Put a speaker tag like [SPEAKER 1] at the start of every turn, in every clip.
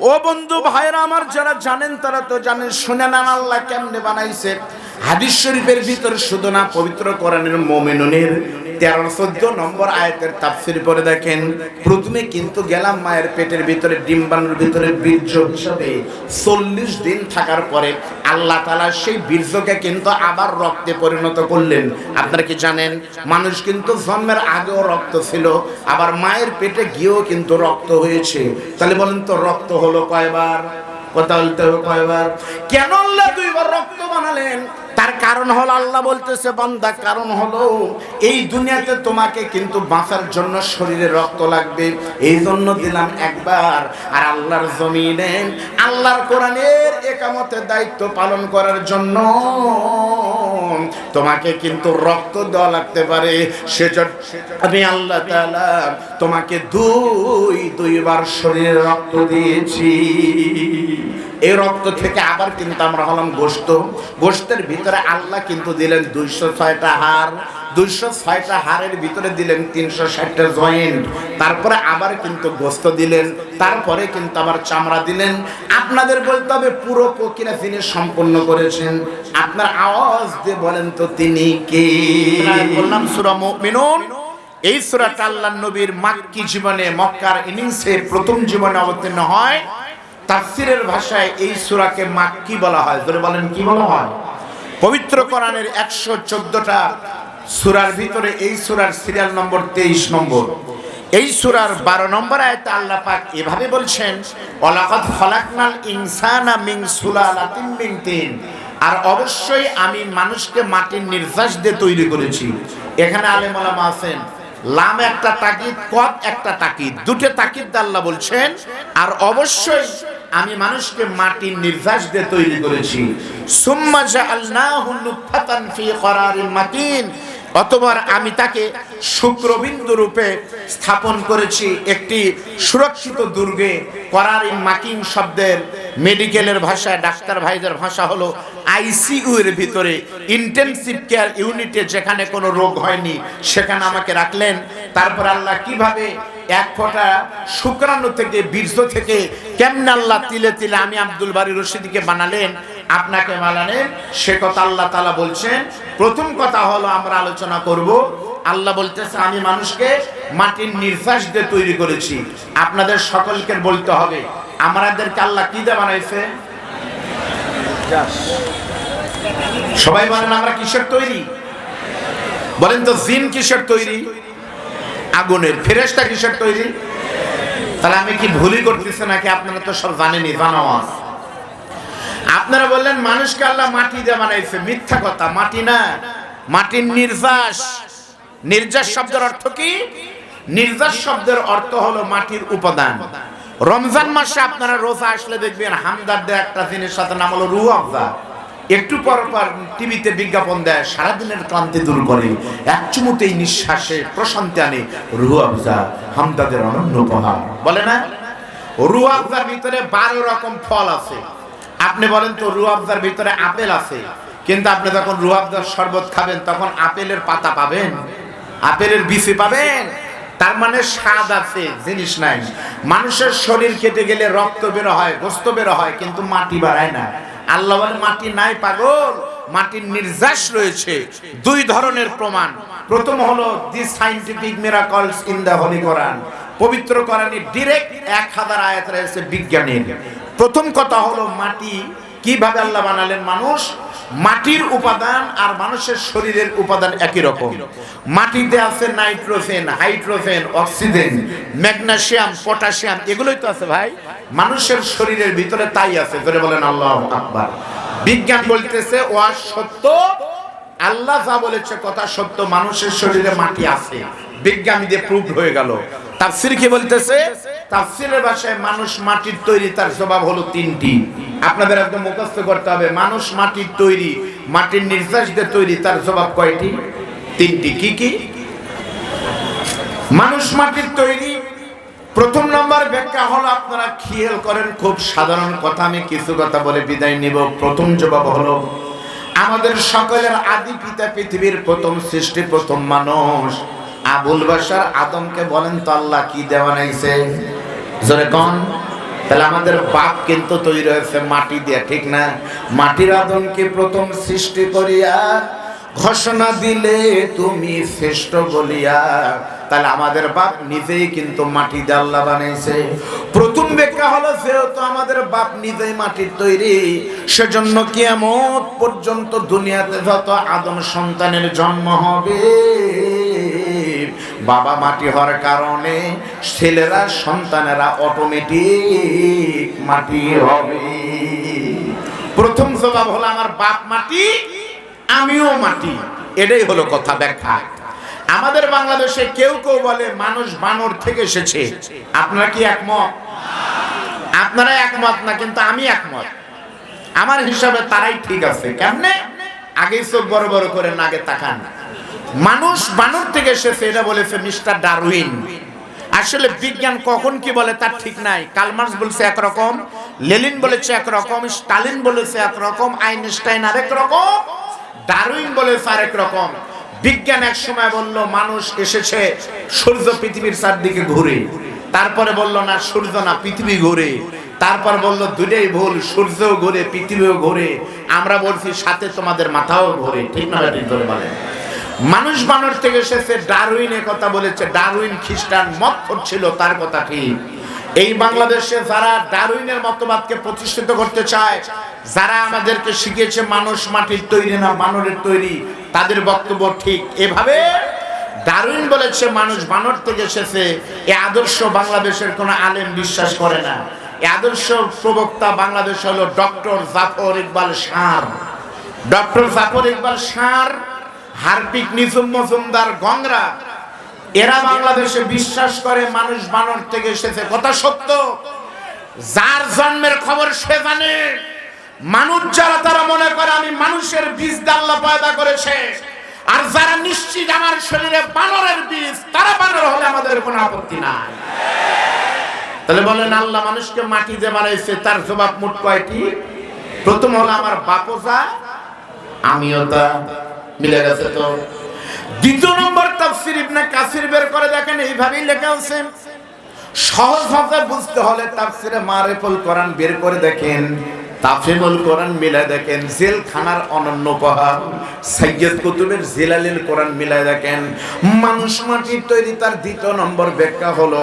[SPEAKER 1] ও বন্ধু ভাইরা আমার, যারা জানেন তারা তো জানেন, শুনে নেন আল্লাহ কেমনে বানাইছে। হাদিস শরীফের ভিতর শুধু না, পবিত্র কোরআনের মুমিনুনের 13-14 নম্বর আয়াতের তাফসীর পড়ে দেখেন। প্রথমে কিন্তু গেলাম মায়ের পেটের ভিতরে, ডিম্বাণুর ভিতরে বীর্য হিসাবে 40 দিন থাকার পরে আল্লাহ তাআলা সেই বীর্যকে কিন্তু আবার রক্তে পরিণত করলেন। আপনারা কি জানেন, মানুষ কিন্তু জন্মের আগেও রক্ত ছিল, আবার মায়ের পেটে গিয়েও কিন্তু রক্ত হয়েছে। তাহলে বলেন তো রক্ত হলো কয়বার? কথা বলতে হবে কয়বার? কেন আল্লাহ 2 বার রক্ত বানালেন? তার কারণ হলো, আল্লাহ বলতেছে বান্দা, কারণ হলো এই দুনিয়াতে তোমাকে কিন্তু বাঁচার জন্য শরীরে রক্ত লাগবে, এই জন্য দিলাম একবার। আর আল্লাহর জমিনে আল্লাহর কোরআনের একামতের দায়িত্ব পালন করার জন্য তোমাকে কিন্তু রক্ত দেওয়া লাগতে পারে। সেজন্য আমি আল্লাহ তাআলা তোমাকে দুইবার শরীরে রক্ত দিয়েছি। এই রক্ত থেকে আবার কিন্তু আমরা হলাম গোশত। গোশতের ভিতরে আল্লাহ কিন্তু দিলেন 206টা হাড়, 206টা হাড়ের ভিতরে দিলেন 360টা জয়েন্ট। তারপরে আবার কিন্তু গোশত দিলেন, তারপরে কিন্তু আবার চামড়া দিলেন। আপনাদের বলতে হবে পুরো প্রক্রিয়া তিনি সম্পন্ন করেছেন। আপনার আওয়াজ দিয়ে বলেন তো তিনি কে? বললাম সূরা মুমিনুন। এই সূরাটা আল্লাহর নবীর মাক্কি জীবনে, মক্কার ইনিংসে প্রথম জীবনে অবতীর্ণ হয়। তাফসীরের ভাষায় এই সূরাকে মাক্কি বলা হয়। জোরে বলেন কি বলা হয়? পবিত্র কোরআনের 114টা সূরার ভিতরে এই সূরার সিরিয়াল নম্বর 23 নম্বর। এই সূরার 12 নম্বর আয়াতে আল্লাহ পাক এভাবে বলছেন, ওয়ালাকাদ খালাকনাল ইনসানা মিন সুলালাতিন মিন তিন। আর অবশ্যই আমি মানুষকে মাটির নির্যাস দিয়ে তৈরি করেছি। এখানে আলেম ওলামা আছেন, লাম একটা তাকিদ, কদ একটা তাকিদ, দুটো তাকিদ আল্লাহ বলছেন। আর অবশ্যই আমি মানুষকে মাটির নির্যাস দিয়ে তৈরি করেছি। সুম্মা জাআলনাহু নুতফাতান ফি করারিন মাকিন। অতঃপর আমি তাকে শুক্রবিন্দু রূপে স্থাপন করেছি একটি সুরক্ষিত দুর্গে। করারিন মাকিন শব্দের মেডিকেলের ভাষায়, ডাক্তার ভাইদের ভাষা হলো আইসিইউ এর ভিতরে, ইন্টেনসিভ কেয়ার ইউনিটে, যেখানে কোনো রোগ হয়নি সেখানে আমাকে রাখলেন। তারপর আল্লাহ কিভাবে এক ফোঁটা শুক্রাণু থেকে, বীর্য থেকে কেমন আল্লাহ তিলে তিলে আমি আব্দুল বারী রশিদীকে বানালেন, আপনাকে বানালেন, সে কথা আল্লাহ তাআলা বলছেন। প্রথম কথা হলো আমরা আলোচনা করব, আল্লাহ বলতেছে আমি মানুষকে মাটির নির্যাস দিয়ে তৈরি করেছি। আপনাদের সকলকে বলতে হবে আমাদেরকে আল্লাহ কি দিয়ে বানাইছে? সবাই বলেন আমরা কিসের তৈরি? বলেন তো জিন কিসের তৈরি? আগুনের। ফেরেশতা কিসের তৈরি? তাহলে আমি কি ভুলই করতেছি নাকি? আপনারা তো সব জানেনই, জানা আছে। আপনারা বললেন মানুষকে আল্লাহ মাটি দিয়ে বানাইছে, মিথ্যা কথা, মাটি না, মাটির নির্যাস। নির্যাস শব্দের অর্থ কি? নির্যাস শব্দের অর্থ হলো মাটির উপাদান। রমজান মাসে আপনারা রোজা আসলে দেখবেন হামদারদের একটা জিনিস সাথে নাম হলো রুহ আফজা। একটু পর পর টিভিতে বিজ্ঞাপন দেয়, সারাদিনের ক্লান্তি দূর করে, এক চুমুতেই নিঃশ্বাসে প্রশান্তি আনে, রুহ আফজা হামদাদের অনন্য উপহার। বলে না? রুহ আফজার ভিতরে 12 রকম ফল আছে। আপনি বলেন তো রুহ আফজার ভিতরে আপেল আছে, কিন্তু আপনি যখন রুহ আফজার শরবত খাবেন তখন আপেলের পাতা পাবেন, আপেলের বিচি পাবেন। তার মানে স্বাদ আছে, জিনিস নাই। মানুষের শরীর কেটে গেলে রক্ত বের হয়, গোশত বের হয়, কিন্তু মাটি বাড়ায় না। আল্লাহ বলে মাটি নাই পাগল, মাটির নির্যাস রয়েছে। 2 ধরনের প্রমাণ। প্রথম হলো the scientific miracles in the holy Quran. পবিত্র কোরআনে ডাইরেক্ট 1000 আয়াত রয়েছে বিজ্ঞানের। প্রথম কথা হলো মাটি কিভাবে আল্লাহ বানালেন মানুষ। মাটির উপাদান আর মানুষের শরীরের উপাদান একই রকম। মাটিতে আছে nitrogen, hydrogen, oxygen, magnesium, potassium, এগুলোই তো আছে ভাই মানুষের শরীরের ভিতরে, তাই আছে। ধরে বলেন আল্লাহু আকবার। বিজ্ঞান বলতেছে ওয়া সত্য, আল্লাহ যা বলেছে কথা সত্য, মানুষের শরীরে মাটি আছে, বিজ্ঞান দিয়ে প্রুভ হয়ে গেল। তাফসীর কি বলতেছে? তাফসীরের ভাষায় মানুষ মাটির তৈরি, তার জবাব হলো 3টি। আপনাদের একদম মুখস্থ করতে হবে। মানুষ মাটির তৈরি, মাটির নির্যাস দিয়ে তৈরি, তার জবাব কয়টি? 3টি। কি কি? মানুষ মাটির তৈরি। প্রথম নম্বর ব্যাখ্যা হলো, আপনারা খেয়াল করেন, খুব সাধারণ কথা, আমি কিছু কথা বলে বিদায় নিব। প্রথম জবাব হলো আমাদের সকলের আদি পিতা, পৃথিবীর প্রথম সৃষ্টি, প্রথম মানুষ আবুল বাশার আদমকে বলেন তো আল্লাহ কি দিয়ে বানাইছে? জোরে কোন? তাহলে আমাদের বাপ কিন্তু তৈরি হয়েছে মাটি দিয়ে, ঠিক না? মাটির আদমকে প্রথম সৃষ্টি করিয়া ঘোষণা দিলে তুমি শ্রেষ্ঠ বলিয়া। তাহলে আমাদের বাপ নিজেই কিন্তু মাটি দিয়ে আল্লাহ বানাইছে। প্রথম ব্যাখ্যা হলো যেহেতু আমাদের বাপ নিজেই মাটির তৈরি, সেজন্য কিয়ামত পর্যন্ত দুনিয়াতে যত আদম সন্তানের জন্ম হবে, বাবা মাটি হওয়ার কারণে ছেলেরা সন্তানেরা অটোমেটিক মাটি হবে। প্রথম জবাব হলো আমার বাপ মাটি, আমিও মাটি। এটাই হলো কথা, ব্যাখ্যা। আমাদের বাংলাদেশে কেউ কেউ বলে মানুষ বানর থেকে এসেছে। আপনারা কি একমত? আপনারা একমত না, কিন্তু আমি একমত। আমার হিসাবে তারাই ঠিক আছে। কেমনে? আগে চোখ বড় বড় করে নাগে তাকান। মানুষ বানর থেকে এসেছে এটা বলেছে মিস্টার ডারউইন। আসলে বিজ্ঞান কখন কি বলে তার ঠিক নাই। কার্ল মার্কস বলেছে একরকম, লেনিন বলেছে একরকম, স্টালিন বলেছে একরকম, আইনস্টাইন আরেক রকম, ডারউইন বলেছে আরেক রকম। বিজ্ঞান এক সময় বলল মানুষ এসেছে সূর্য পৃথিবীর চারদিকে ঘুরে, তারপরে বলল না সূর্য না পৃথিবী ঘুরে, তারপর বলল দুইটাই ভুল, সূর্যও ঘুরে পৃথিবীও ঘুরে। আমরা বলছি সাথে তোমাদের মাথাও ঘুরে। ঠিক না? ঠিক করে বলে মানুষ বানর থেকে এসেছে। ডারউইন কথা বলেছে, ডারউইন খ্রিস্টান মত ছিল, তার কথা ঠিক। এই বাংলাদেশে যারা ডারউইনের মতবাদকে প্রতিষ্ঠিত করতে চায়, যারা আমাদেরকে শিখিয়েছে মানুষ মাটির তৈরি না বানরের তৈরি, তাদের বক্তব্য ঠিক। এভাবে ডারউইন বলেছে মানুষ বানর থেকে এসেছে, এই আদর্শ বাংলাদেশের কোনো আলেম বিশ্বাস করে না। এই আদর্শ প্রবক্তা বাংলাদেশ হলো ডক্টর জাফর ইকবাল সার। ডক্টর জাফর ইকবাল সার, হার্পিক নিঝুম মজুমদার গংরা, এরা বাংলাদেশে বিশ্বাস করে মানুষ বানর থেকে এসেছে। কথা সত্য। যার জন্মের খবর সে জানে। মানুষ যারা তারা মনে করে আমি মানুষের বীজ দিয়ে আল্লাহ পয়দা করেছে, আর যারা নিশ্চিত আমার শরীরে বানরের বীজ, তারা বানর হলে আমাদের কোনো আপত্তি নাই। তাহলে বলেন আল্লাহ মানুষকে মাটি দিয়ে বানাইছে, তার জবাব মোট কয়টি? প্রথম হলো আমার বাপও যা, আমিও তা। মিলে গেছে তো? দ্বিতীয় নম্বর তাফসীর ইবনে কাসির বের করে দেখেন, এইভাবেই লেখা আছে। সহজ ভাষায় বুঝতে হলে তাফসীরে মারিফুল কোরআন বের করে দেখেন, তাফসীরুল কোরআন মিলা দেখেন, জেলখানার অনন্য উপহার সাইয়্যিদ কুতুবের জিলালিল কোরআন মিলা দেখেন। মানুষ মাটির তৈরি। তার দ্বিতীয় নম্বর ব্যাখ্যা হলো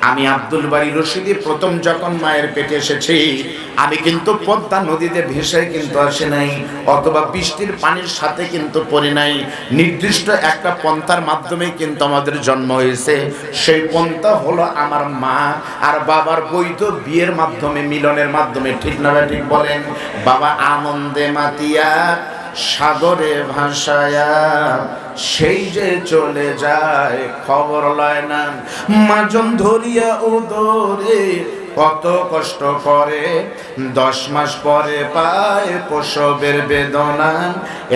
[SPEAKER 1] আমি আব্দুল বারী রশিদি প্রথম যখন মায়ের পেটে এসেছি, আমি কিন্তু পদ্মা নদীতে ভেসে কিন্তু আসে নাই, অথবা বৃষ্টির পানির সাথে কিন্তু পড়ে নাই। নির্দিষ্ট একটা পন্থার মাধ্যমে কিন্তু আমাদের জন্ম হয়েছে। সেই পন্থা হলো আমার মা আর বাবার বৈধ বিয়ের মাধ্যমে, মিলনের মাধ্যমে। ঠিক না ঠিক বলেন? বাবা আনন্দে মাতিয়া সাগরে ভাসায়া সেই যে চলে যায় খবর লয় না, মাজন ধরিয়া উদরে কত কষ্ট করে, 10 মাস পরে পায় প্রসবের বেদনা,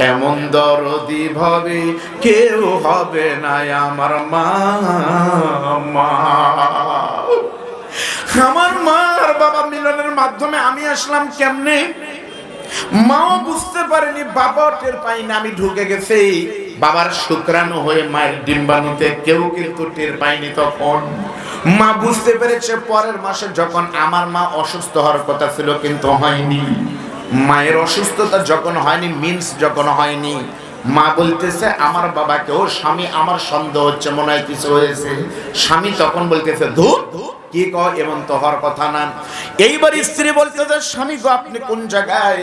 [SPEAKER 1] এমন দরদি ভাবে কেউ হবে না আমার মা। আমার মা আর বাবা মিলনের মাধ্যমে আমি আসলাম কেমনে? মাও বুঝতে পারেনি, বাবাও টের পাইনি। আমি ঢুকে গেছি বাবার শুক্রাণু হয়ে মায়ের ডিম্বাণুতে, কেউ কিন্তু টের পাইনি। তখন মা বুঝতে পেরেছে পরের মাসে যখন আমার মা অসুস্থ হওয়ার কথা ছিল কিন্তু হয়নি। মায়ের অসুস্থতা যখন হয়নি, মিন্স যখন হয়নি, মা বলতেছে আমার বাবাকে, ও স্বামী আমার সন্দেহ হচ্ছে, মনে হয় কিছু হয়েছে। স্বামী তখন বলতেছে ধুর কি কয়, এমন তো হওয়ার কথা না। এইবার স্ত্রী বলতেছে স্বামী গো আপনি কোন জায়গায়?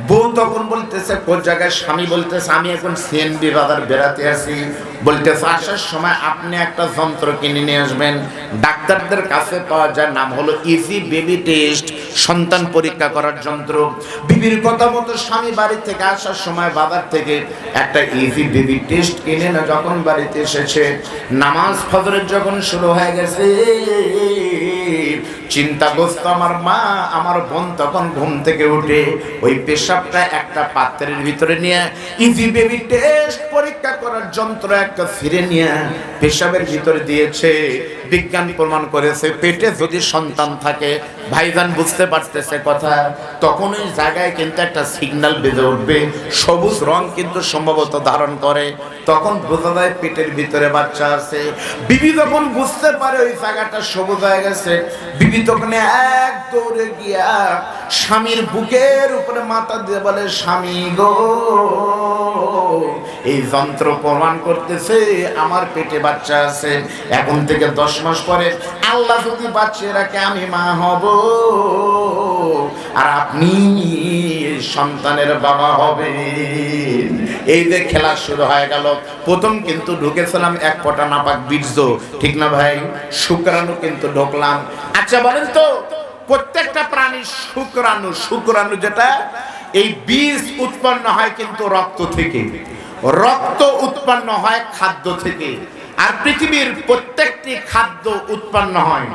[SPEAKER 1] বউ তখন বলতেছে কোন জায়গায়? স্বামী বলতেছে আমি এখন সিএনবি বাজার বেড়াতে আছি। বলতেছে আসার সময় আপনি একটা যন্ত্র কিনে নিয়ে আসবেন, ডাক্তারদের কাছে পাওয়া যায়, নাম হলো ইজি বেবি টেস্ট, সন্তান পরীক্ষা করার যন্ত্র। বিবির কথা মতো স্বামী বাড়ি থেকে আসার সময় বাজার থেকে একটা ইজি বেবি টেস্ট কিনে না যখন বাড়িতে এসেছে, নামাজ ফজরের যখন শুরু হয়ে গেছে, চিন্তাগ্রস্ত আমার মা আমার বোন তখন ঘুম থেকে উঠে ওই পেশাবটা একটা পাত্রের ভিতরে নিয়ে, ইজি বেবি টেস্ট পরীক্ষা করার যন্ত্র একটা ফিরে নিয়ে পেশাবের ভিতরে দিয়েছে। বিজ্ঞান প্রমাণ করেছে পেটে যদি সন্তান থাকে ভাইজান বুঝতে পারতেছে কথা। তখন ওই জায়গায় কিন্তু একটা সিগন্যাল বেজে উঠবে, সবুজ রং কিন্তু সম্ভবত ধারণ করে। তখন বোঝা যায় পেটের ভিতরে বাচ্চা আছে। বিবি যখন বুঝতে পারে ওই জায়গাটা সবুজ হয়ে গেছে, বিবি তখন এক দৌড়ে গিয়া স্বামীর বুকের উপরে মাথা দিয়ে বলে, স্বামী গো, এই যন্ত্র প্রমাণ করতেছে আমার পেটে বাচ্চা আছে। এখন থেকে 10 মাস পরে আল্লাহ যদি বাচ্চা রাখে আমি মা হব, আর আপনি সন্তানের বাবা হবেন। এই যে খেলা শুরু হয়ে গেল। প্রথম কিন্তু ঢুকেছিলাম এক ফোঁটা নাপাক বীর্য, ঠিক না ভাই? শুক্রাণু কিন্তু ঢুকলাম। আচ্ছা বলেন তো, প্রত্যেকটা প্রাণীর শুক্রাণু যেটা, এই বীজ উৎপন্ন হয় কিন্তু রক্ত থেকে, রক্ত উৎপন্ন হয় খাদ্য থেকে। আর পৃথিবীর প্রত্যেকটি খাদ্য উৎপন্ন হয়,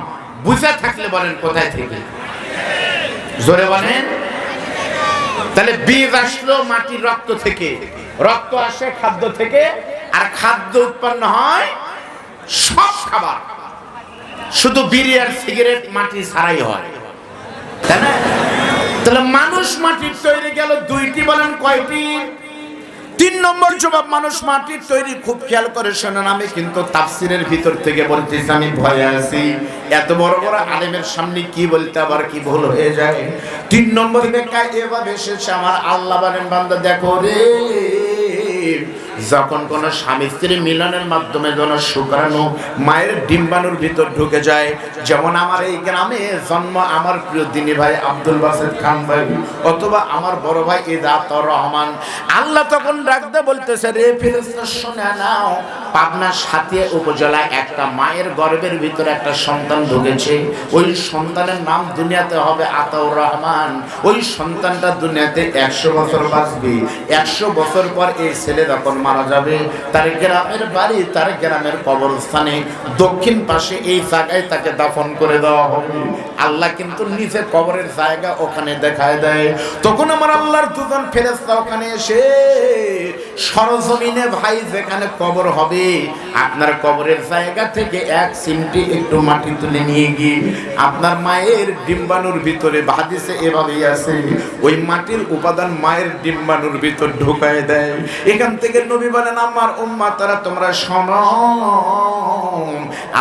[SPEAKER 1] বুঝে থাকলে বলেন কোথায় থেকে? জোরে বলেন। তাহলে বীজ আসলো মাটির রক্ত থেকে, রক্ত আসে খাদ্য থেকে, আর খাদ্য উৎপন্ন হয় সব খাবার। শুধু বিড়ি আর সিগারেট মাটি ছাড়াই হয়, তাই না? তাহলে মানুষ মাটির তৈরি গেল দুইটি, বলেন কয়টি? 3 নম্বর জবাব, মানুষ মাটির তৈরি। খুব খেয়াল করে শোনেন, আমি কিন্তু তাফসিরের ভিতর থেকে বলতেছি, আমি ভয়ে আছি এত বড় বড় আলেমের সামনে কি বলতে আবার কি ভুল হয়ে যায়। 3 নম্বর ব্যাখ্যা এভাবে এসেছে, আমার আল্লাহ বলেন, বান্দা দেখো রে, যখন কোন স্বামী স্ত্রী মিলনের মাধ্যমে যেন শুক্রাণু মায়ের ডিম্বাণুর ভিতর ঢুকে যায়, যেমন আমার এই গ্রামে জন্ম আমার প্রিয় দিনী ভাই আব্দুল বাসেদ খান ভাই, অথবা আমার বড় ভাই ইদাতুর রহমান, আল্লাহ তখন ডাকতে বলতেছে, রে ফেরেশতা শুনে নাও, পাবনা সাতিয়া উপজেলায় একটা মায়ের গর্ভের ভিতরে একটা সন্তান ঢুকেছে। ওই সন্তানের নাম দুনিয়াতে হবে আতাউর রহমান। ওই সন্তানটা দুনিয়াতে 100 বছর বাঁচবে। 100 বছর পর এই ছেলে যখন মারা যাবে, তার গ্রামের বাড়ি, তার গ্রামের কবরস্থানে দক্ষিণ পাশে এই জায়গায় তাকে দাফন করে দেওয়া হবে। আল্লাহ কিন্তু নিচে কবরের জায়গা ওখানে দেখায় দেয়। তখন আমার আল্লাহর দুজন ফেরেশতা ওখানে এসে সরজমিনে, ভাই যেখানে কবর হবে আপনার কবরের জায়গা থেকে 1 চিমটি একটু মাটি তুলে নিয়ে গিয়ে আপনার মায়ের ডিম্বাণুর ভিতরে, হাদিসে এভাবেই আছে, ওই মাটির উপাদান মায়ের ডিম্বাণুর ভিতর ঢুকায় দেয়। এখান থেকে নবী বলেন, আমার উম্মতরা তোমরা শোনো,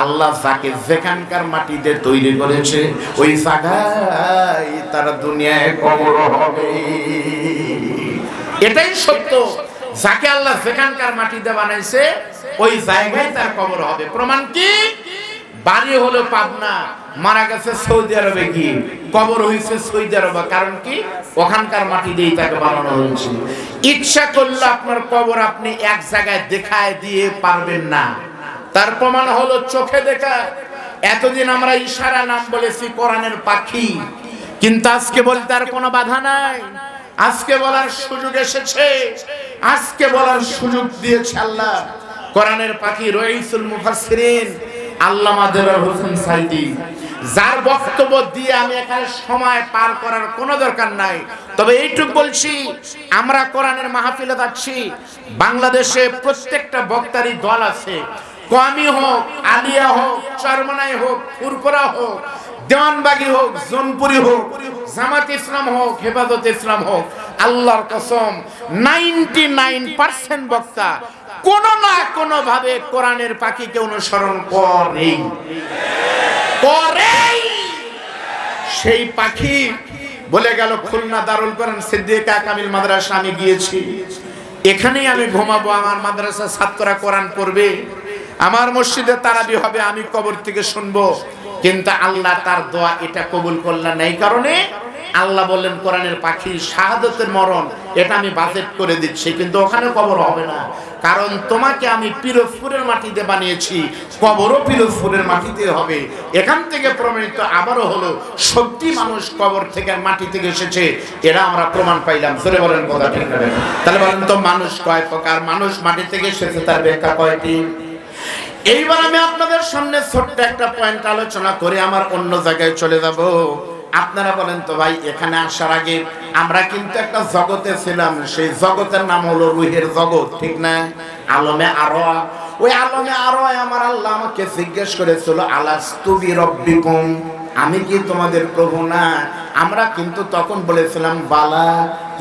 [SPEAKER 1] আল্লাহ যাকে যেখানকার মাটি দিয়ে তৈরি করেছে ওই জায়গায় তারা দুনিয়ায় কবর হবে। এটাই সত্য, যাকে আল্লাহ যেখানকার মাটি দিয়ে বানাইছে ওই জায়গায় তার কবর হবে। প্রমাণ কি? বাড়ি হলো পাবনা, মারা গেছে সৌদি আরবে, কি কবর হয়েছে সৌদি আরবে। কারণ কি? ওখানকার মাটি দিয়ে তাকে বানানো হয়েছে। ইচ্ছা করলে আপনার কবর আপনি এক জায়গায় দেখায় দিয়ে পারবেন না। তার প্রমাণ হলো চোখে দেখা। এতদিন আমরা ইশারা নাম বলেছি কোরআনের পাখি, কিন্তু আজকে বলতে আর কোনো বাধা নাই। আজকে বলার সুযোগ এসেছে, আজকে বলার সুযোগ দিয়েছে আল্লাহ। কোরআনের পাখি রাইসুল মুফাসসিরিন আল্লামা দেলোয়ার হোসেন সাইদি, যার বক্তব্য দিয়ে আমি এখানে সময় পার করার কোনো দরকার নাই। তবে এইটুকু বলছি, আমরা কোরআনের মাহফিলে যাচ্ছি, বাংলাদেশে প্রত্যেকটা বক্তারই দল আছে, কওমি হোক, আলিয়া হোক, চরমনাই হোক, ফুরফুরা হোক, দেওয়ানবাগি হোক, জোনপুরি হোক, জামাত ইসলাম হোক, হেফাজত ইসলাম হোক, আল্লাহর কসম 99% বক্তা কোন না কোন ভাবে কোরআনের পাখিকে অনুসরণ করে। সেই পাখি বলে গেল, খুলনা দারুল কোরআন সিদ্দিকা কামিল মাদ্রাসা আমি গিয়েছি, এখানেই আমি ঘুমাবো, আমার মাদ্রাসার ছাত্ররা কোরআন পড়বে, আমার মসজিদে তারাবি হবে, আমি কবর থেকে শুনবো। কিন্তু আল্লাহ তার দোয়া এটা কবুল করলেন না। এই কারণে আল্লাহ বললেন, কোরআনের পাখি শাহাদাতের মরণ এটা আমি বাজেট করে দিচ্ছি, কিন্তু ওখানে কবর হবে না। কারণ তোমাকে আমি পিরোজপুরের মাটিতে বানিয়েছি, কবরও পিরোজপুরের মাটিতে হবে। এখান থেকে প্রমাণিত আবারও হলো, সত্যি মানুষ কবর থেকে মাটি থেকে এসেছে, এরা আমরা প্রমাণ পাইলাম। জোরে বলেন কথা ঠিক না? তাহলে বলেন তো, মানুষ কয় প্রকার? মানুষ মাটি থেকে এসেছে, তার ব্যাখ্যা কয়টি? এইবার আমি আপনাদের সামনে ছোট্ট একটা পয়েন্ট আলোচনা করে আমার অন্য জায়গায় চলে যাব। আপনারা বলেন তো ভাই, এখানে আসার আগে আমরা কিন্তু একটা জগতে ছিলাম, সেই জগতের নাম হলো রুহের জগৎ, ঠিক না? আলমে আরওয়া। ওই আলমে আরওয়ায় আমার আল্লাহ আমাকে জিজ্ঞেস করেছিল, আলাস্তু বিরব্বিকুম, আমি কি তোমাদের প্রভু না? আমরা কিন্তু তখন বলেছিলাম বালা,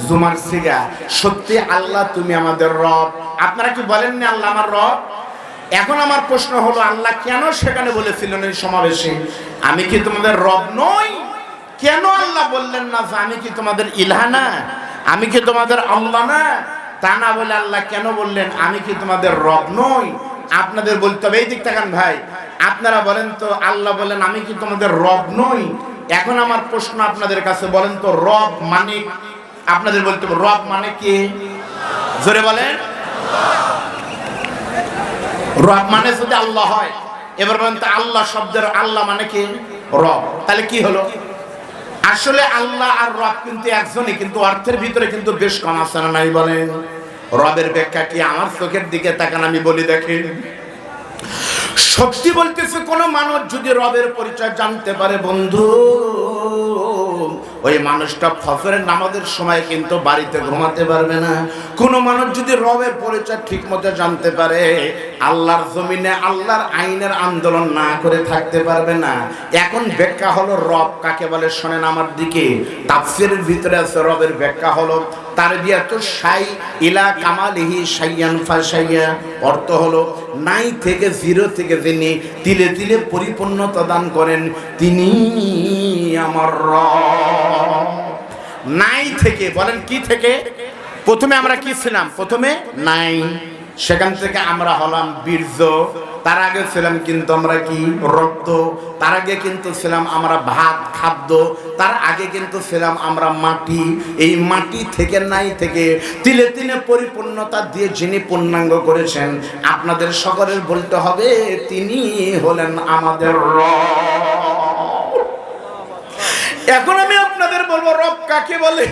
[SPEAKER 1] জুমার সিগা, সত্যি আল্লাহ তুমি আমাদের রব। আপনারা কি বলেন না আল্লাহ আমার রব? এখন আমার প্রশ্ন হলো, আল্লাহ কেন সেখানে বলেছিলেন এই সমাবেশে আমি কি তোমাদের রব নই? কেন আল্লাহ বললেন না যে আমি কি তোমাদের ইলাহ না, আমি কি তোমাদের আল্লাহ না? তা না বলে আল্লাহ কেন বললেন আমি কি তোমাদের রব নই? আপনাদের বলতে হবে, এই দিক তাকান ভাই, আপনারা বলেন তো, আল্লাহ বলেন আমি কি তোমাদের রব নই। এখন আমার প্রশ্ন আপনাদের কাছে, বলেন তো রব মানে, আপনাদের বলতে হবে রব মানে কি? জোরে বলেন। রব মানে যদি আল্লাহ হয়, এবার বলেন তো আল্লাহ শব্দের আল্লাহ মানে কি? রব। তাহলে কি হলো? আসলে আল্লাহ আর রব কিন্তু একজনই, কিন্তু অর্থের ভিতরে কিন্তু বেশ কম আছে না নাই বলেন? রবের ব্যাখ্যা কি? আমার চোখের দিকে তাকান, আমি বলি দেখেন। সত্যি বলতেছে, কোন মানুষ যদি রবের পরিচয় জানতে পারে বন্ধু, ওই মানুষটা ফজরের নামাজের সময় কিন্তু বাড়িতে ঘুমাতে পারবে না। কোন মানুষ যদি রবের পরিচয় ঠিক মতো জানতে পারে, আল্লাহর জমিনে আল্লাহর আইনের আন্দোলন না করে থাকতে পারবে না। এখন ব্যাখ্যা হলো রব কাকে বলে, শোনেন আমার দিকে। তাফসীরের ভিতরে আছে রবের ব্যাখ্যা হলো তারবিয়াতু শাই ইলা কামালিহি শাইয়ান ফাশাইয়া, অর্থ হলো নাই থেকে, জিরো থেকে যিনি তিলে তিলে পরিপূর্ণতা দান করেন, তিনি আমার রব। নাই থেকে, বলেন কি থেকে? প্রথমে আমরা কি ছিলাম? প্রথমে নাই, সেখান থেকে আমরা হলাম বীর্য, তার আগে ছিলাম কিন্তু আমরা কি? রক্ত, তার আগে কিন্তু ছিলাম আমরা ভাত খাদ্য, তার আগে কিন্তু ছিলাম আমরা মাটি। এই মাটি থেকে, নাই থেকে তিলে তিলে পরিপূর্ণতা দিয়ে যিনি পূর্ণাঙ্গ করেছেন, আপনাদের সকলের বলতে হবে তিনি হলেন আমাদের রব। এখন আমি আপনাদের বলবো রব কাকে বলে।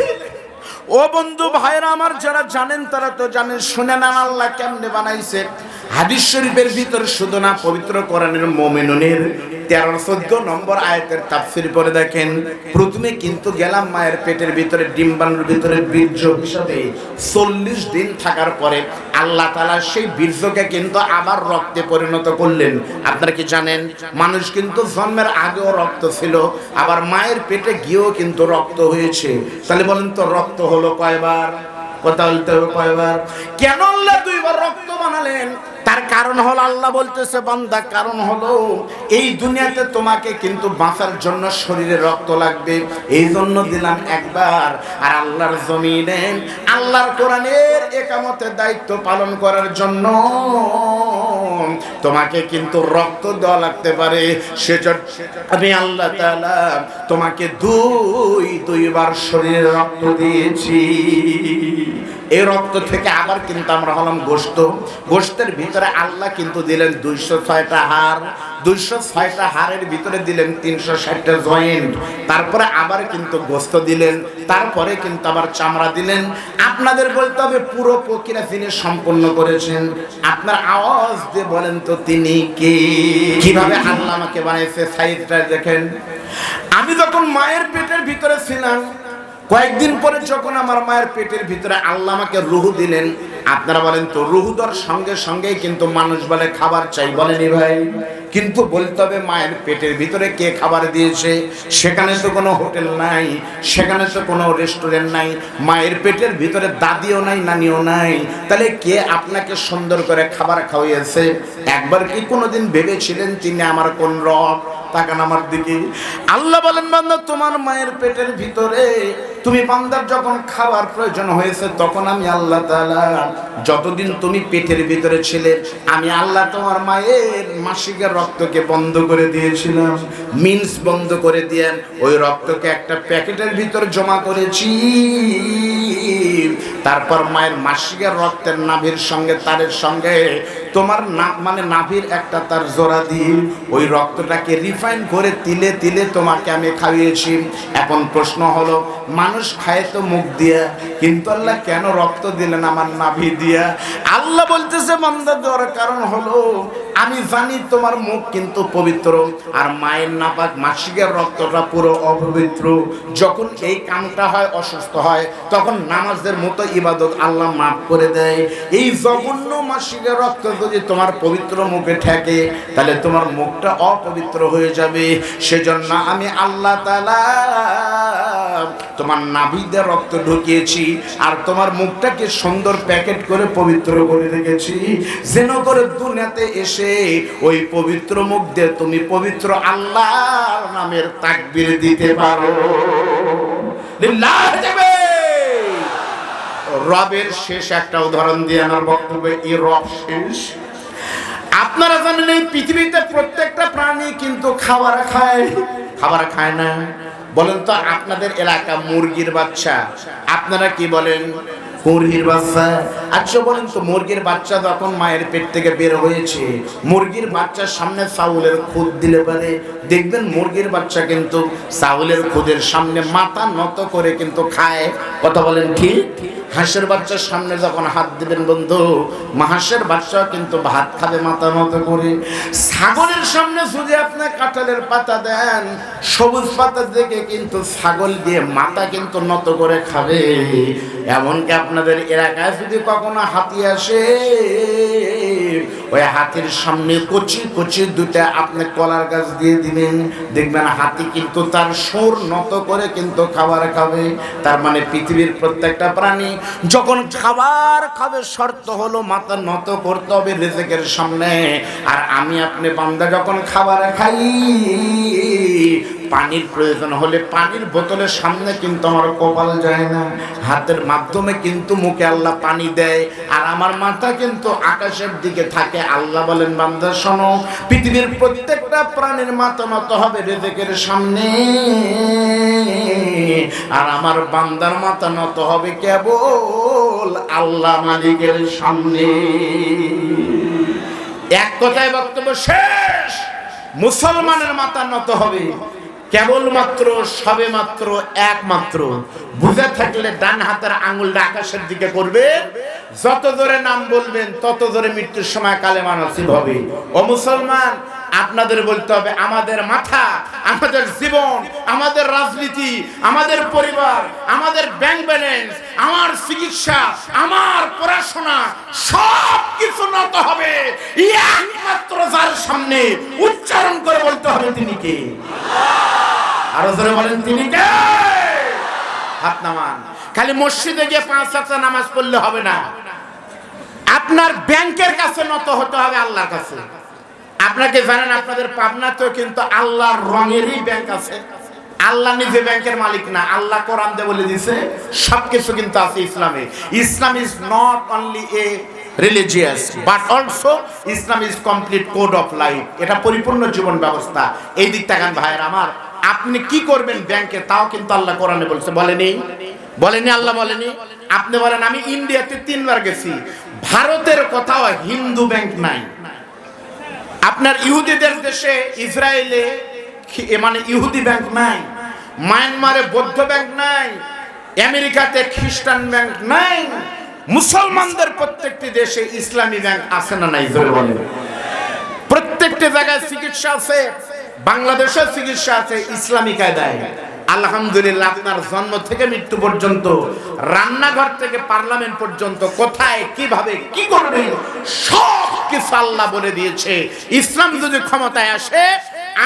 [SPEAKER 1] ও বন্ধু ভাইরা আমার, যারা জানেন তারা তো জানেন। শুনে না আল্লাহ কেমনে বানাইছে। হাদিস শরীফের ভিতর শুধু না, পবিত্র কোরআনের মুমিনুনের 13-14 নম্বর আয়াতের তাফসীর পড়ে দেখেন। প্রথমে কিন্তু গেলাম মায়ের পেটের ভিতরে, ডিম্বাণুর ভিতরে বীর্য হিসাবে 40 দিন থাকার পরে আল্লাহ তাআলা সেই বীর্যকে কিন্তু আবার রক্তে পরিণত করলেন। আপনারা কি জানেন? মানুষ কিন্তু জন্মের আগেও রক্ত ছিল, আবার মায়ের পেটে গিয়েও কিন্তু রক্ত হয়েছে। তাহলে বলেন তো রক্ত হলো কয়বার? কথা বলতে হবে কয়বার? কেন আল্লাহ দুইবার রক্ত বানালেন? তার কারণ হলো, আল্লাহ বলতেছে বান্দা, কারণ হলো এই দুনিয়াতে তোমাকে কিন্তু বাঁচার জন্য শরীরে রক্ত লাগবে, এই জন্য দিলাম একবার। আর আল্লাহর জমিনে আল্লাহর কোরআনের ইকামতের দায়িত্ব পালন করার জন্য তোমাকে কিন্তু রক্ত দেওয়া লাগতে পারে। সেজন্য আমি আল্লাহ তাআলা তোমাকে দুইবার শরীরে রক্ত দিয়েছি। এই রক্ত থেকে আবার কিন্তু আমরা হলাম গোশত। গোশতের ভিতরে আল্লাহ কিন্তু দিলেন 206টা হাড়, 206টা হাড়ের ভিতরে দিলেন 360টা জয়েন্ট। তারপরে আবার কিন্তু গোশত দিলেন, তারপরে কিন্তু আবার চামড়া দিলেন। আপনাদের বলতে হবে পুরো প্রক্রিয়া তিনি সম্পন্ন করেছেন। আপনার আওয়াজ দিয়ে বলেন তো তিনি কে? কিভাবে আল্লাহ আমাকে বানাইছে সাইডটা দেখেন। আমি যখন মায়ের পেটের ভিতরে ছিলাম, কয়েকদিন পরে যখন আমার মায়ের পেটের ভিতরে আল্লাহ আমাকে রূহ দিলেন, আপনারা বলেন তো রূহ দেওয়ার সঙ্গে সঙ্গেই কিন্তু মানুষ বলে খাবার চাই, বলেনি ভাই? কিন্তু বলতে হবে মায়ের পেটের ভিতরে কে খাবার দিয়েছে? সেখানে তো কোনো হোটেল নাই, সেখানে তো কোনো রেস্টুরেন্ট নাই, মায়ের পেটের ভিতরে দাদিও নাই, নানিও নাই। তাহলে কে আপনাকে সুন্দর করে খাবার খাওয়াইয়েছে? একবার কি কোনোদিন ভেবেছিলেন তিনি আমার কোন রব? তাকান আমার দিকে। আল্লাহ বলেন বান্দা, তোমার মায়ের পেটের ভিতরে তুমি বান্দার যখন খাবার প্রয়োজন হয়েছে, তখন আমি আল্লাহ তাআলা যতদিন তুমি পেটের ভিতরে ছিলে, আমি আল্লাহ তোমার মায়ের মাসিকের রক্তকে বন্ধ করে দিয়েছিলাম, মিন্স বন্ধ করে দিয়ে ওই রক্তকে একটা প্যাকেটের ভিতরে জমা করেছি। তারপর মায়ের মাসিকের রক্তের নাভির সঙ্গে, তারের সঙ্গে তোমার মানে নাভির একটা তার জোড়া দিয়ে ওই রক্তটাকে রিফাইন করে তিলে তিলে তোমাকে আমি খাইয়েছি। এখন প্রশ্ন হলো, মানুষ খায় তো মুখ দিয়া, কিন্তু আল্লাহ কেন রক্ত দিলেন আমার নাভি দিয়া? আল্লাহ বলতেছে বান্দা, দেওয়ার কারণ হলো আমি জানি তোমার মুখ কিন্তু পবিত্র, আর মায়ের নাপাক মাসিকের রক্তটা পুরো অপবিত্র। যখন এই কামটা হয়, অসুস্থ হয়, তখন নামাজের মতো ইবাদত আল্লাহ মাফ করে দেয়। এই জঘন্য মাসিকের রক্ত যদি তোমার পবিত্র মুখে ঠেকে, তাহলে তোমার মুখটা অপবিত্র হয়ে যাবে। সেজন্য আমি আল্লাহ তাআলা তোমার নাভিতে রক্ত ঢুকিয়েছি আর তোমার মুখটাকে সুন্দর প্যাকেট করে পবিত্র করে রেখেছি, যেন করে দুনিয়াতে এসে ওই পবিত্র মুখ দিয়ে তুমি পবিত্র আল্লাহর নামের তাকবীর দিতে পারো। লিল্লাহ যাবে। রবের শেষ একটা উদাহরণ দিয়ে আমার বক্তব্য এই রব শেষ। আপনারা জানেন এই পৃথিবীতে প্রত্যেকটা প্রাণী কিন্তু খাবার খায় না। বলেন তো আপনাদের এলাকা মুরগির বাচ্চা, আপনারা কি বলেন? মুরগির বাচ্চা। আচ্ছা বলেন তো, মুরগির বাচ্চা যখন মায়ের পেট থেকে বের হয়েছে, মুরগির বাচ্চার সামনে চাউলের খুদ দিলে পারে দেখবেন মুরগির বাচ্চা কিন্তু চাউলের খুদের সামনে মাথা নত করে কিন্তু খায়। কথা বলেন ঠিক? হাঁসের বাচ্চার সামনে যখন হাত দিবেন বন্ধু, হাঁসের বাচ্চা কিন্তু ভাত খাবে মাথা নত করে। ছাগলের সামনে যদি আপনি কাঁঠালের পাতা দেন, সবুজ পাতা দেখে কিন্তু ছাগল দিয়ে মাথা কিন্তু নত করে খাবে। এমনকি আপনাদের এলাকায় যদি কখনো হাতি আসে, ওই হাতির সামনে কচি কচি দুটা আপনি কলার গাছ দিয়ে দিবেন, দেখবেন হাতি কিন্তু তার সুর নত করে কিন্তু খাবার খাবে। তার মানে পৃথিবীর প্রত্যেকটা প্রাণী যখন খাবার খাবে, শর্ত হলো মাথা নত করতে হবে রিজিকের সামনে। আর আমি আপনি বান্দা যখন খাবার খাই, পানির প্রয়োজন হলে পানির বোতলের সামনে কিন্তু আমার কপাল যায় না, হাতের মাধ্যমে কিন্তু মুখে আল্লাহ পানি দেয়। আর আমার মাথা কিন্তু আকাশের দিকে থাকে। আল্লাহ বলেন, বান্দা শোনো, পৃথিবীর প্রত্যেকটা প্রাণীর মাথা নত হবে রিজিকের সামনে, আর আমার বান্দার মাথা নত হবে কেবল আল্লাহ মালিকের সামনে। এক কথায় বক্তব্য শেষ। মুসলমানের মাথা নত হবে কেবলমাত্র, সবে মাত্র, একমাত্র বুঝে থাকলে ডান হাতের আঙ্গুলটা আকাশের দিকে করবে, যত জোরে নাম বলবেন তত জোরে মৃত্যুর সময় কালেমা নসিব হবে। ও মুসলমান, আপনাদের বলতে হবে আমাদের মাথা, আমাদের জীবন, আমাদের রাজনীতি, আমাদের পরিবার, আমাদের ব্যাংক ব্যালেন্স, আমার চিকিৎসা, আমার পড়াশোনা সব কিছু নত হবে একমাত্র যার সামনে। উচ্চারণ করে বলতে হবে তিনি কে? আরো জোরে বলেন, তিনি কে? হাত নামান। খালি মসজিদে গিয়ে 5 ওয়াক্ত নামাজ পড়লে হবে না, আপনার ব্যাংকের কাছে নত হতে হবে আল্লাহর কাছে। আপনাকে জানেন আপনাদের পাবনাতেও কিন্তু আল্লাহর রঙেরই ব্যাংক আছে। আল্লাহ নিজে ব্যাংকের মালিক না, আল্লাহ কোরআন দিয়ে বলে দিয়েছে সবকিছু কিন্তু আছে ইসলামে। Islam is not only a religious but also Islam is complete code of life. এটা পরিপূর্ণ জীবন ব্যবস্থা। এই দিক তাকান ভাইয়ের আমার, আপনি কি করবেন ব্যাংকে তাও কিন্তু আল্লাহ কোরআনে বলছে। বলেনি আল্লাহ বলেনি? আপনি বলেন আমি ইন্ডিয়াতে 3 বার গেছি, ভারতের কোথাও হিন্দু ব্যাংক নাই। আপনার ইহুদিদের দেশে ইসরায়েলে মানে ইহুদি ব্যাংক নাই, মায়ানমারে বৌদ্ধ ব্যাংক নাই, আমেরিকাতে খ্রিস্টান ব্যাংক নাই। মুসলমানদের প্রত্যেকটি দেশে ইসলামী ব্যাংক আছে না নাই? প্রত্যেকটি জায়গায় চিকিৎসা আছে। বাংলাদেশের চিকিৎসা আছে ইসলামী কায়দায়। আলহামদুলিল্লাহ, আপনার জন্ম থেকে মৃত্যু পর্যন্ত, রান্নাঘর থেকে পার্লামেন্ট পর্যন্ত, কোথায় কিভাবে কি করবেন সব কিছু আল্লাহ বলে দিয়েছে। ইসলাম যদি ক্ষমতায় আসে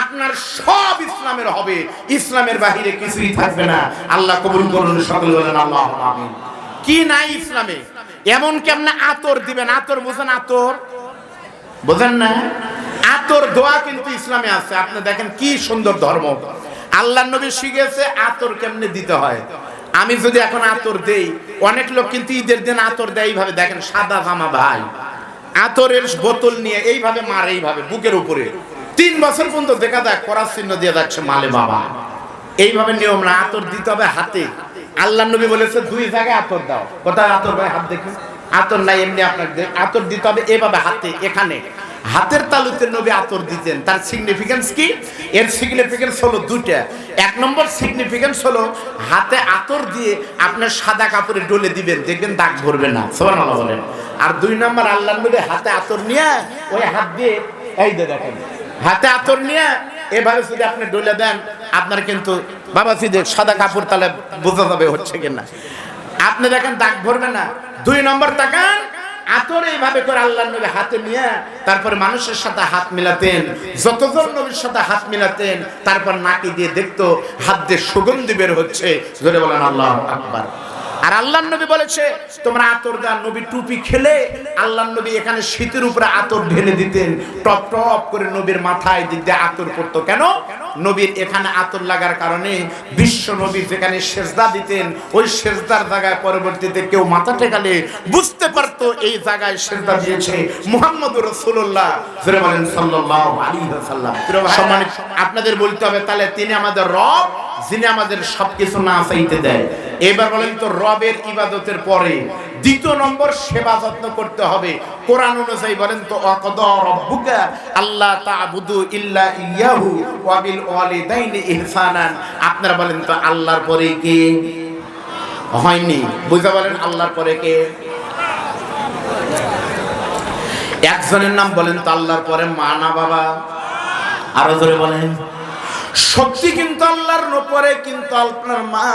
[SPEAKER 1] আপনার সব ইসলামের হবে, ইসলামের বাহিরে কিছুই থাকবে না। আল্লাহ কবুল করুন, সকলে বলেন আল্লাহুম্মা আমিন। কি নাই ইসলামে? এমন কেমনে আতর দিবেন? আতর বুঝেন? আতর বুঝেন না? আতর দোয়া কিন্তু ইসলামে আছে। আপনি দেখেন কি সুন্দর ধর্ম। আল্লাহ নবী শিখেছে আতর কেমনে দিতে হয়। আমি যদি এখন আতর দেই, অনেক লোক কিন্তু ঈদের দিন আতর দেয় এইভাবে, দেখেন সাদা জামা ভাই, আতরের বোতল নিয়ে এইভাবে মারে, এইভাবে বুকের উপরে 3 বছর পর্যন্ত দেখা যায় করার চিহ্ন দিয়ে যাচ্ছে মালে বাবা। এইভাবে নিয়ম না, আতর দিতে হবে হাতে। আল্লাহ নবী বলেছে 2 জায়গায় আতর দাও। কোথায় আতর ভাই? হাত দেখুন। আতর নাই এমনি, আপনাকে আতর দিতে হবে এভাবে হাতে, এখানে হাতের তালুতে নবী আতর দিতেন। তার সিগনিফিকেন্স কি? এর সিগনিফিকেন্স হলো 2টা। 1 নম্বর সিগনিফিকেন্স হলো হাতে আতর দিয়ে আপনার সাদা কাপড়ে ডলে দিবেন, দেখবেন দাগ ভরবে না। সুবহানাল্লাহ বলেন। আর 2 নম্বর আল্লাহ নবী হাতে আতর নিয়ে ওই হাত দিয়ে এই দেখেন, হাতে আতর নিয়ে এভাবে যদি আপনি ডলে দেন, আপনার কিন্তু বাবা সিদে সাদা কাপড় তাহলে বোঝা যাবে হচ্ছে কিনা। আপনি দেখেন দাগ ভরবে না। 2 নম্বর তাকান, আতর এইভাবে করে আল্লাহর নবী হাতে নিয়ে তারপরে মানুষের সাথে হাত মিলাতেন, যতজন নবীর সাথে হাত মিলাতেন তারপর নাকি দিয়ে দেখতো হাত দিয়ে সুগন্ধি বের হচ্ছে। জোরে বলেন আল্লাহু আকবার। আর আল্লাহর নবী বলেছে তোমরা আতর দাও। নবী টুপি খেলে আল্লাহর নবী এখানে শীতের উপরে আতর ঢেলে দিতেন, টপ টপ করে নবীর মাথায় দিক দিয়ে আতর পড়তো। কেন? নবীর এখানে আতর লাগার কারণে বিশ্ব নবী যেখানে সেজদা দিতেন ওই সেজদার জায়গায় পরবর্তীতে কেউ মাথা টেকালে বুঝতে পারতো এই জায়গায় সেজদা দিয়েছে মুহাম্মদুর রাসূলুল্লাহ সাল্লাল্লাহু আলাইহি ওয়াসাল্লাম। সম্মানিত, আপনাদের বলতে হবে তাহলে তিনি আমাদের রব, যিনি আমাদের সবকিছু না চাইতে দেয়। এবার বলেন তো, রবের ইবাদতের পরে দ্বিতীয় নম্বর সেবা যত্ন করতে হবে। কোরআন অনুযায়ী বলেন তো, ওয়াকাদা রাব্বুকা আল্লা তা'বুদু ইল্লা ইয়াহু ওয়া বিল ওয়ালিদাইনি ইহসানান। আপনারা বলেন তো আল্লাহর পরে কে? হয়নি। বুঝা বলেন আল্লাহর পরে কে? একজনের নাম বলেন তো আল্লাহর পরে মা না বাবা? আরো জোরে বলেন। সত্যি কিন্তু আল্লাহর পরে কিন্তু আপনার মা,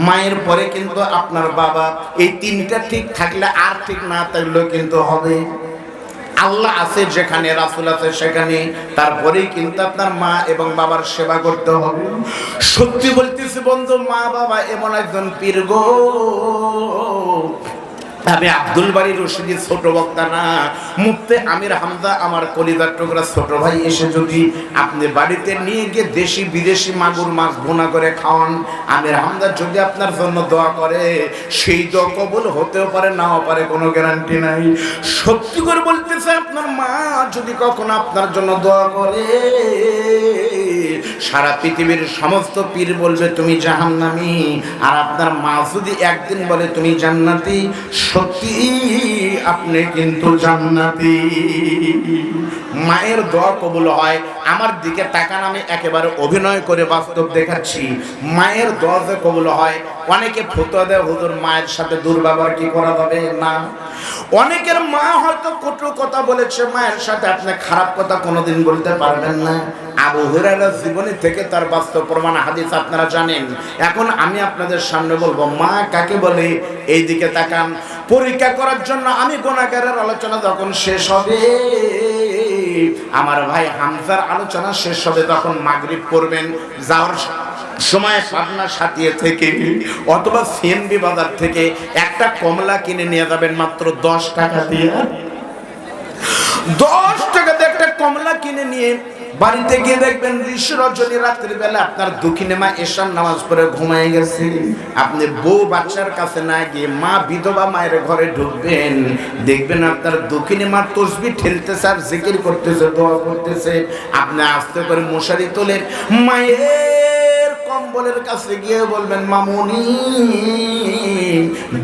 [SPEAKER 1] মায়ের পরে কিন্তু আপনার বাবা। এই তিনটা ঠিক থাকলে, আর ঠিক না থাকলেও কিন্তু হবে। আল্লাহ আছে যেখানে, রাসূল আছে সেখানে, তারপরেই কিন্তু আপনার মা এবং বাবার সেবা করতে হবে। সত্যি বলতেছি বন্ধু, মা বাবা এমন একজন পীর গো। আমি আব্দুল বারী রশিদি ছোট বক্তা না, মুফতি আমির হামজা আমার কলিজার টুকরা ছোট ভাই এসে যদি আপনি বাড়িতে নিয়ে গিয়ে দেশি বিদেশি মাগুর মাছ ভুনা করে খাওয়ান, আমির হামজা যদি আপনার জন্য দোয়া করে, সেই দোয়া কবুল হতেও পারে, নাও পারে, কোনো গ্যারান্টি নাই। সত্যি করে বলতেছে, আপনার মা যদি কখনো আপনার জন্য দোয়া করে, সারা পৃথিবীর সমস্ত পীর বলবে তুমি জাহান্নামী, আর আপনার মা যদি একদিন বলে তুমি জান্নাতি, সত্যি আপনি কিন্তু জান্নাতি। মায়ের দোয়া কবুল হয়। আমার দিকে তাকান, আমি একেবারে অভিনয় করে বাস্তব দেখাচ্ছি। মায়ের দোয়া যে কবুল হয়। অনেকে ফতোয়া দেয় হুজুর মায়ের সাথে দুর্ব্যবহার কি করা যাবে না। অনেকের মা হয়তো কটু কথা বলেছে, মায়ের সাথে আপনি খারাপ কথা কোনোদিন বলতে পারবেন না। আবু হুরায়রা জীবনী থেকে তার বাস্তব প্রমাণ হাদিস আপনারা জানেন। এখন আমি আপনাদের সামনে বলবো মা কাকে বলে। এই দিকে তাকান। পরীক্ষা করার জন্য আমি গুনাহগারের আলোচনা যখন শেষ হবে, আমার ভাই হামজার আলোচনা শেষ হবে, তখন মাগরিব পড়বেন। যাওয়ার সময় পাবনা সাথিয়ে থেকে অথবা সিএনবি বাজার থেকে একটা কমলা কিনে নিয়ে যাবেন মাত্র 10 টাকা দিয়ে। 10 টাকা দিয়ে একটা কমলা কিনে নিয়ে বাড়িতে গিয়ে দেখবেন ঋষি রজনী রাতের বেলা আপনার দক্ষিণে মা এশার নামাজ পড়ে ঘুমায় গেছে। আপনি বউ বাচ্চার কাছে না গিয়ে মা বিধবা মায়ের ঘরে ঢুকবেন, দেখবেন আপনার দক্ষিণে মা তসবিহ ঠেলতেছে আর জিকির করতেছে, দোয়া করতেছে। আপনি আস্তে করে মশারি তোলেন, মায়ের কম্বলের কাছে গিয়ে বলবেন মামুনি।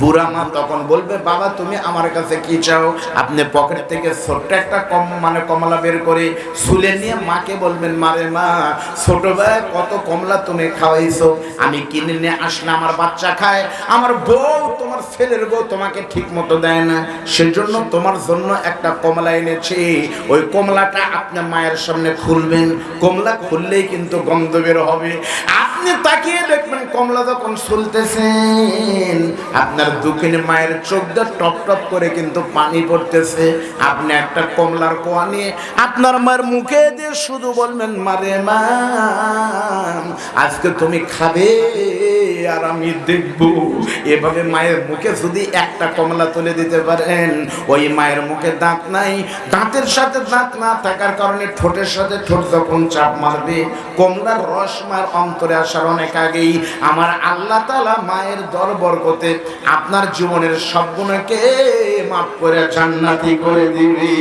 [SPEAKER 1] বুড়া মা তখন বলবে বাবা তুমি আমার কাছে কি চাও। আপনি পকেট থেকে ছোট্ট একটা কমলা বের করে ছুলে নিয়ে মাকে বলবেন মারে মা, ছোট ভাই কত কমলা তুমি খাওয়াইছো, আমি কিনে নিয়ে আসলে আমার বাচ্চা খায়, আমার বউ তোমার ছেলের বউ তোমাকে ঠিক মতো দেয় না, সেজন্য তোমার জন্য একটা কমলা এনেছি। ওই কমলাটা আপনি মায়ের সামনে খুলবেন, কমলা খুললেই কিন্তু গন্ধ বের হবে। আপনি তাকিয়ে দেখবেন কমলা যখন চলতেছেন আপনার দক্ষিণে মায়ের চোখ দিয়ে টপ টপ করে কিন্তু পানি পড়তেছে। আপনি একটা কমলার কোয়া নিয়ে আপনার মায়ের মুখে দিয়ে শুধু বলবেন মারে মা আজকে তুমি খাবে আর আমি দেখবো। এভাবে মায়ের মুখে যদি একটা কমলা তুলে দিতে পারেন, ওই মায়ের মুখে দাঁত নাই, দাঁতের সাথে দাঁত না থাকার কারণে ঠোঁটের সাথে ঠোঁট যখন চাপ মারবে, কমলার রস মার অন্তরে আসার অনেক আগেই আমার আল্লাহ তাআলা মায়ের দরবরকতে আপনার জীবনের সব গুণকে মাফ করে জান্নাতি করে দিবে।